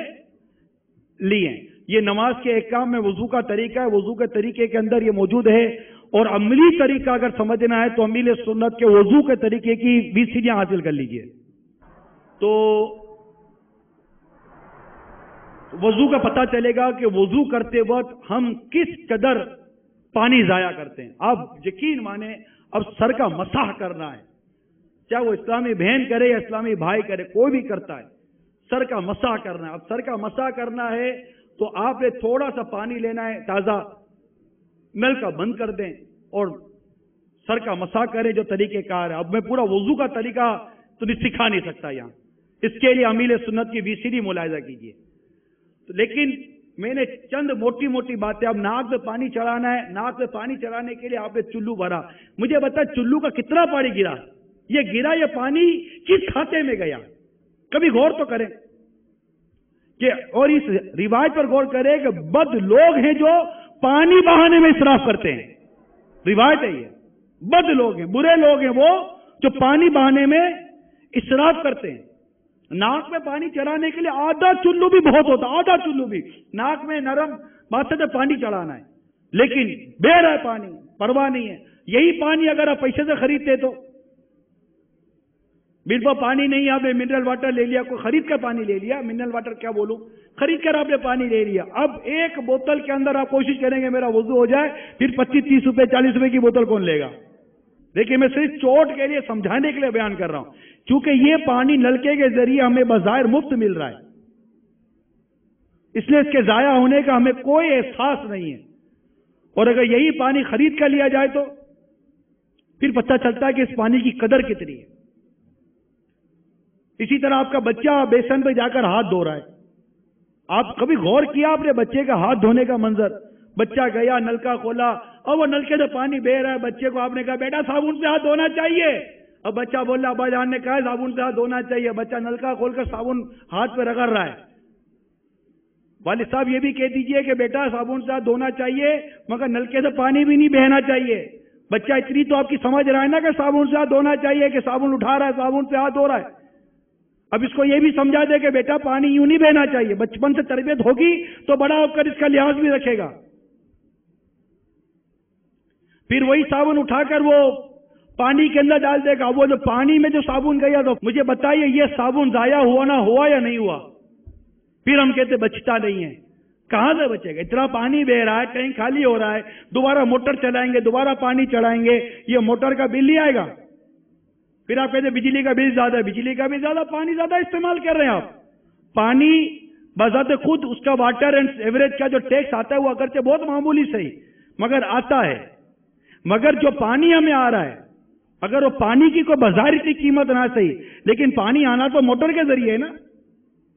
Speaker 2: لی ہیں. یہ نماز کے احکام میں وضو کا طریقہ ہے، وضو کے طریقے کے اندر یہ موجود ہے. اور عملی طریقہ اگر سمجھنا ہے تو امیر سنت کے وضو کے طریقے کی 20 سیڑھیاں حاصل کر لیجئے. تو وضو کا پتہ چلے گا کہ وضو کرتے وقت ہم کس قدر پانی ضائع کرتے ہیں. آپ یقین مانیں اب سر کا مسح کرنا ہے، چاہے وہ اسلامی بہن کرے یا اسلامی بھائی کرے، کوئی بھی کرتا ہے، سر کا مسح کرنا ہے. اب سر کا مسح کرنا ہے تو آپ نے تھوڑا سا پانی لینا ہے تازہ، نل کا بند کر دیں اور سر کا مسح کریں جو طریقہ کار ہے. اب میں پورا وضو کا طریقہ تو سکھا نہیں سکتا یہاں، اس کے لیے امیل سنت کی VCD ملاحظہ کیجیے. لیکن میں نے چند موٹی باتیں. اب ناک میں پانی چڑھانا ہے، ناک میں پانی چڑھانے کے لیے آپ نے چلو بھرا. مجھے بتا چلو کا کتنا پانی گرا؟ یہ پانی کس کھاتے میں گیا؟ کبھی غور تو کریں کہ، اور اس روایت پر غور کریں کہ بد لوگ ہیں جو پانی بہانے میں اسراف کرتے ہیں. روایت ہے یہ، بد لوگ ہیں، برے لوگ ہیں وہ جو پانی بہانے میں اسراف کرتے ہیں. ناک میں پانی چڑھانے کے لیے آدھا چلو بھی بہت ہوتا، آدھا چلو بھی ناک میں نرم بات سے پانی چڑھانا ہے، لیکن بہ رہا ہے پانی، پرواہ نہیں ہے. یہی پانی اگر آپ پیسے سے خریدتے تو بالکل پانی نہیں، آپ نے منرل واٹر لے لیا، کوئی خرید کر پانی لے لیا، منرل واٹر کیا بولوں، خرید کر آپ نے پانی لے لیا. اب ایک بوتل کے اندر آپ کوشش کریں گے میرا وضو ہو جائے، پھر 25-30 روپے 40 روپے کی بوتل کون لے گا؟ دیکھیے میں صرف چوٹ کے لیے سمجھانے کے لیے بیان کر رہا ہوں، کیونکہ یہ پانی نلکے کے ذریعے ہمیں بظاہر مفت مل رہا ہے، اس لیے اس کے ضائع ہونے کا ہمیں کوئی احساس نہیں ہے، اور اگر یہی پانی خرید کر لیا جائے تو پھر پتہ چلتا ہے کہ اس پانی کی قدر کتنی ہے۔ اسی طرح آپ کا بچہ بیسن پہ جا کر ہاتھ دھو رہا ہے، آپ کبھی غور کیا اپنے بچے کا ہاتھ دھونے کا منظر؟ بچہ گیا نلکا کھولا اور وہ نلکے سے پانی بہ رہا ہے، بچے کو آپ نے کہا بیٹا صابن سے ہاتھ دھونا چاہیے، اب بچہ بول رہا ابا جان نے کہا صابن سے ہاتھ دھونا چاہیے، بچہ نلکا کھول کر صابن ہاتھ پہ رگڑ رہا ہے۔ والد صاحب یہ بھی کہہ دیجئے کہ بیٹا صابن سے ہاتھ دھونا چاہیے مگر نلکے سے پانی بھی نہیں بہنا چاہیے۔ بچہ اتنی تو آپ کی سمجھ رہا ہے نا کہ صابن سے ہاتھ دھونا چاہیے، کہ صابن اٹھا رہا ہے صابن سے ہاتھ دھو رہا ہے۔ اب اس کو یہ بھی سمجھا دے کہ بیٹا پانی یوں نہیں بہنا چاہیے، بچپن سے تربیت ہوگی تو بڑا ہو کر اس کا لحاظ بھی رکھے گا۔ پھر وہی صابن اٹھا کر وہ پانی کے اندر ڈال دے گا، وہ جو پانی میں جو صابن گیا تو مجھے بتائیے یہ صابن ضائع ہوا نہ ہوا یا نہیں ہوا؟ پھر ہم کہتے بچتا نہیں ہے، کہاں سے بچے گا؟ اتنا پانی بہ رہا ہے، ٹینک خالی ہو رہا ہے، دوبارہ موٹر چلائیں گے، دوبارہ پانی چڑھائیں گے، یہ موٹر کا بل نہیں آئے گا؟ پھر آپ کہتے ہیں بجلی کا بل زیادہ ہے، بجلی کا بھی زیادہ، پانی زیادہ استعمال کر رہے ہیں آپ۔ پانی بذات خود اس کا واٹر اینڈ ایوریج کا جو ٹیکس آتا ہے وہ اگرچہ بہت معمولی صحیح مگر آتا ہے، مگر جو پانی ہمیں آ رہا ہے اگر وہ پانی کی کوئی بظاہر کی قیمت نہ صحیح، لیکن پانی آنا تو موٹر کے ذریعے ہے نا،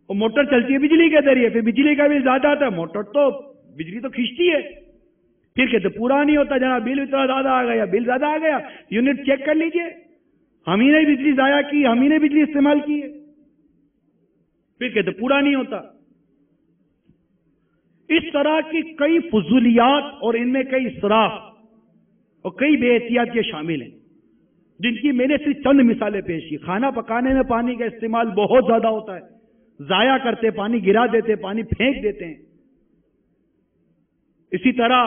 Speaker 2: وہ موٹر چلتی ہے بجلی کے ذریعے، پھر بجلی کا بل زیادہ آتا ہے، موٹر تو بجلی تو کھینچتی ہے، پھر کہتے پورا نہیں ہوتا جناب بل اتنا زیادہ آ گیا، بل زیادہ آ گیا، یونٹ چیک کر لیجئے، ہم ہی نے بجلی ضائع کی، ہم ہی نے بجلی استعمال کی ہے، پھر کہتے پورا نہیں ہوتا۔ اس طرح کی کئی فضولیات اور ان میں کئی اسراف اور کئی بے احتیاطیاں شامل ہیں جن کی میں نے صرف چند مثالیں پیش کی۔ کھانا پکانے میں پانی کا استعمال بہت زیادہ ہوتا ہے، ضائع کرتے، پانی گرا دیتے، پانی پھینک دیتے ہیں۔ اسی طرح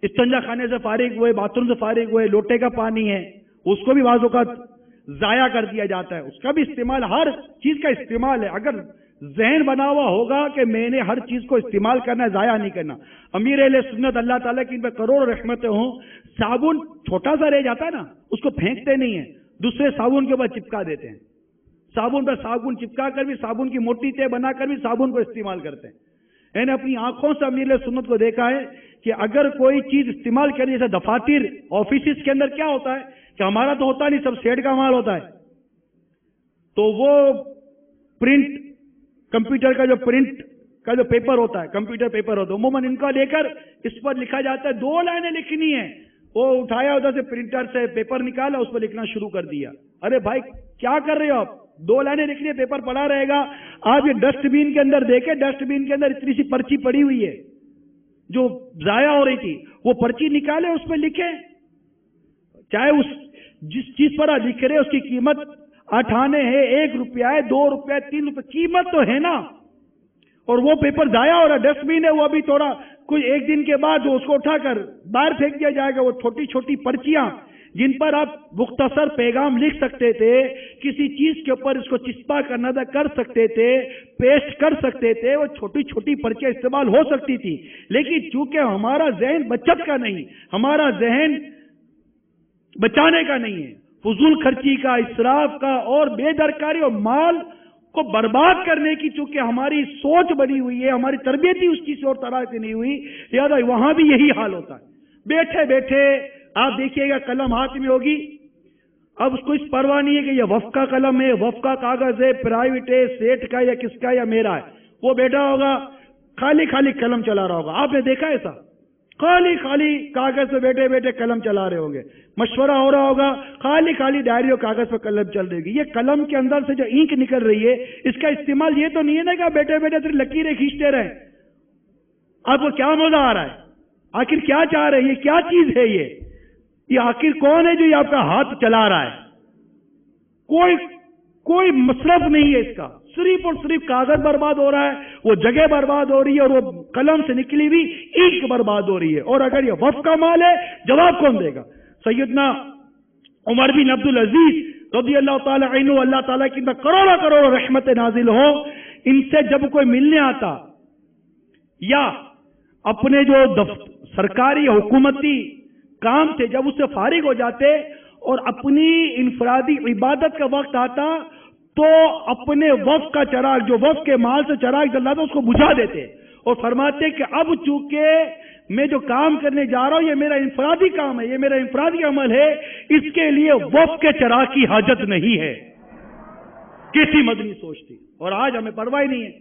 Speaker 2: استنجا خانے سے فارغ ہوئے، باتھ روم سے فارغ ہوئے، لوٹے کا پانی ہے اس کو بھی بعض اوقات ضائع کر دیا جاتا ہے، اس کا بھی استعمال، ہر چیز کا استعمال ہے۔ اگر ذہن بنا ہوا ہوگا کہ میں نے ہر چیز کو استعمال کرنا ہے، ضائع نہیں کرنا۔ امیر اہل سنت اللہ تعالیٰ کی ان پہ کروڑ رحمتیں ہوں، صابن چھوٹا سا رہ جاتا ہے نا اس کو پھینکتے نہیں ہیں، دوسرے صابن کے اوپر چپکا دیتے ہیں، صابن پر صابن چپکا کر بھی، صابن کی موٹی تہ بنا کر بھی صابن کو استعمال کرتے ہیں۔ میں نے اپنی آنکھوں سے امیر اہل سنت کو دیکھا ہے کہ اگر کوئی چیز استعمال کرنی، جیسے دفاتر آفیسز کے اندر کیا ہوتا ہے کہ ہمارا تو ہوتا نہیں، سب سیٹ کا مال ہوتا ہے، تو وہ پرنٹ کمپیوٹر کا جو پرنٹ کا جو پیپر ہوتا ہے، کمپیوٹر پیپر ہوتا ہے، عموماً ان کا لے کر اس پر لکھا جاتا ہے، 2 لائنیں لکھنی ہے، وہ اٹھایا ادھر سے پرنٹر سے پیپر نکالا، اس پر لکھنا شروع کر دیا۔ ارے بھائی کیا کر رہے ہو آپ؟ 2 لائنیں لکھنی ہے، پیپر پڑا رہے گا۔ آپ یہ ڈسٹ بین کے اندر دیکھیں، ڈسٹ بین کے اندر اتنی سی پرچی پڑی ہوئی ہے جو ضائع ہو رہی تھی، وہ پرچی نکالے، اس پہ لکھیں، چاہے اس جس چیز پر آپ لکھ رہے اس کی قیمت 8 آنے ہے، 1 روپیہ ہے، 2 روپیہ، 3 روپیہ، قیمت تو ہے نا۔ اور وہ پیپر ضائع ہو رہا ہے، ڈسٹ بین ہے وہ ابھی تھوڑا کوئی 1 دن کے بعد اس کو اٹھا کر باہر پھینک دیا جائے گا۔ وہ چھوٹی چھوٹی پرچیاں جن پر آپ مختصر پیغام لکھ سکتے تھے، کسی چیز کے اوپر اس کو چسپاں کرنا تھا کر سکتے تھے، پیسٹ کر سکتے تھے، وہ چھوٹی چھوٹی پرچیاں استعمال ہو سکتی تھی، لیکن چونکہ ہمارا ذہن بچت کا نہیں، ہمارا ذہن بچانے کا نہیں ہے، فضول خرچی کا، اسراف کا اور بے درکاری اور مال کو برباد کرنے کی چونکہ ہماری سوچ بنی ہوئی ہے، ہماری تربیت ہی اس کی اور طرح سے نہیں ہوئی، لہٰذا وہاں بھی یہی حال ہوتا ہے۔ بیٹھے بیٹھے آپ دیکھیے گا قلم ہاتھ میں ہوگی، اب اس کو اس پرواہ نہیں ہے کہ یہ وفق کا قلم ہے، وفق کا کاغذ ہے، پرائیویٹ ہے، سیٹ کا یا کس کا یا میرا ہے، وہ بیٹھا ہوگا خالی خالی قلم چلا رہا ہوگا۔ آپ نے دیکھا ایسا؟ خالی خالی کاغذ پہ بیٹھے بیٹھے قلم چلا رہے ہوں گے، مشورہ ہو رہا ہوگا، خالی خالی ڈائری اور کاغذ پہ قلم چل رہی ہوگی۔ یہ قلم کے اندر سے جو اینک نکل رہی ہے اس کا استعمال یہ تو نہیں ہے نا کہ آپ بیٹھے بیٹھے صرف لکیریں کھینچتے رہیں۔ آپ کو کیا مزہ آ رہا ہے؟ آخر کیا چاہ رہے ہیں؟ یہ کیا چیز ہے؟ یہ آخر کون ہے جو یہ آپ کا ہاتھ چلا رہا ہے؟ کوئی مصرف نہیں ہے اس کا، صرف اور صرف کاغذ برباد ہو رہا ہے، وہ جگہ برباد ہو رہی ہے، اور وہ قلم سے نکلی ہوئی اینک برباد ہو رہی ہے۔ اور اگر یہ وقف کا مال ہے جواب کون دے گا؟ سیدنا عمر بن عبد العزیز رضی اللہ تعالی عنہ، اللہ تعالیٰ کی کروڑوں کروڑوں رحمت نازل ہو، ان سے جب کوئی ملنے آتا یا اپنے جو سرکاری حکومتی کام تھے جب اس سے فارغ ہو جاتے اور اپنی انفرادی عبادت کا وقت آتا تو اپنے وقف کا چراغ جو وقف کے مال سے چراغ جلاتا اس کو بجھا دیتے اور فرماتے کہ اب چونکہ میں جو کام کرنے جا رہا ہوں یہ میرا انفرادی کام ہے، یہ میرا انفرادی عمل ہے، اس کے لیے وقف کے چراغ کی حاجت نہیں ہے. کیسی مدنی سوچ تھی. اور آج ہمیں پرواہ نہیں ہے.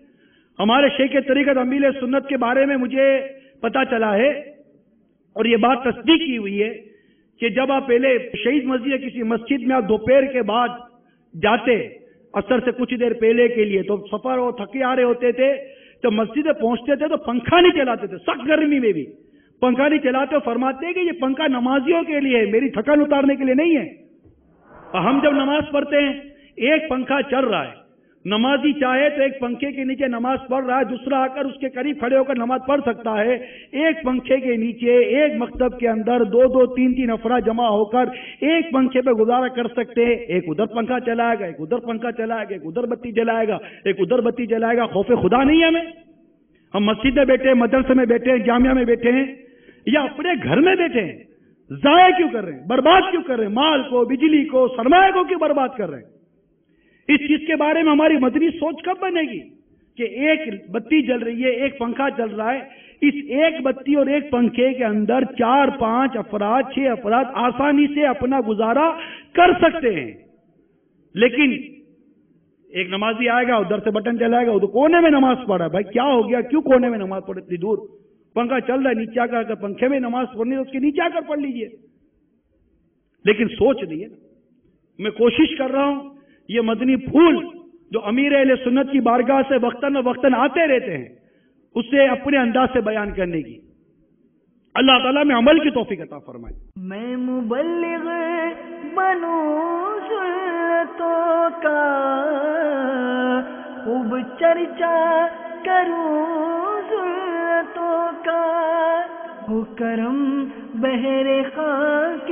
Speaker 2: ہمارے شیخ طریقت امیر سنت کے بارے میں مجھے پتا چلا ہے اور یہ بات تصدیق کی ہوئی ہے کہ جب آپ پہلے شہید مسجد یا کسی مسجد میں آپ دوپہر کے بعد جاتے اثر سے کچھ دیر پہلے کے لیے تو سفر اور تھکے آ رہے ہوتے تھے تو مسجد میں پہنچتے تھے تو پنکھا نہیں چلاتے تھے، سخت گرمی میں بھی پنکھا نہیں چلاتے اور فرماتے کہ یہ پنکھا نمازیوں کے لیے ہے، میری تھکن اتارنے کے لیے نہیں ہے. ہم جب نماز پڑھتے ہیں ایک پنکھا چل رہا ہے، نمازی چاہے تو ایک پنکھے کے نیچے نماز پڑھ رہا ہے، دوسرا آ کر اس کے قریب کھڑے ہو کر نماز پڑھ سکتا ہے. ایک پنکھے کے نیچے ایک مکتب کے اندر دو تین افراد جمع ہو کر ایک پنکھے پہ گزارا کر سکتے ہیں. ایک ادھر پنکھا چلائے گا، ایک ادھر پنکھا چلائے گا، ایک ادھر بتی جلائے گا، ایک ادھر بتی جلائے گا. خوف خدا نہیں ہے ہمیں؟ ہم مسجد میں بیٹھے ہیں، مدرسے میں بیٹھے ہیں، جامعہ میں بیٹھے ہیں یا اپنے گھر میں بیٹھے ہیں، ضائع کیوں کر رہے ہیں، برباد کیوں کر رہے ہیں؟ مال کو، بجلی کو، سرمایہ کو کیوں برباد کر رہے ہیں؟ اس چیز کے بارے میں ہماری مدنی سوچ کب بنے گی کہ ایک بتی جل رہی ہے، ایک پنکھا چل رہا ہے، اس ایک بتی اور ایک پنکھے کے اندر 4-5 افراد 6 افراد آسانی سے اپنا گزارا کر سکتے ہیں. لیکن ایک نمازی آئے گا، ادھر سے بٹن چلائے گا، ادھر کونے میں نماز پڑھا ہے. بھائی کیا ہو گیا، کیوں کونے میں نماز پڑھے اتنی دور؟ پنکھا چل رہا ہے، نیچے آ کر پنکھے میں نماز پڑھنی ہے اس کے نیچے آ کر پڑھ لیجئے. لیکن سوچ نہیں ہے. میں کوشش کر رہا ہوں یہ مدنی پھول جو امیر اہل سنت کی بارگاہ سے وقتاً وقتاً آتے رہتے ہیں اسے اپنے انداز سے بیان کرنے کی اللہ تعالیٰ میں عمل کی توفیق عطا فرمائے.
Speaker 1: میں مبلغ بنوں سنتوں کا خوب چرچا کروں سنتوں کا، ہو کرم بہر خاک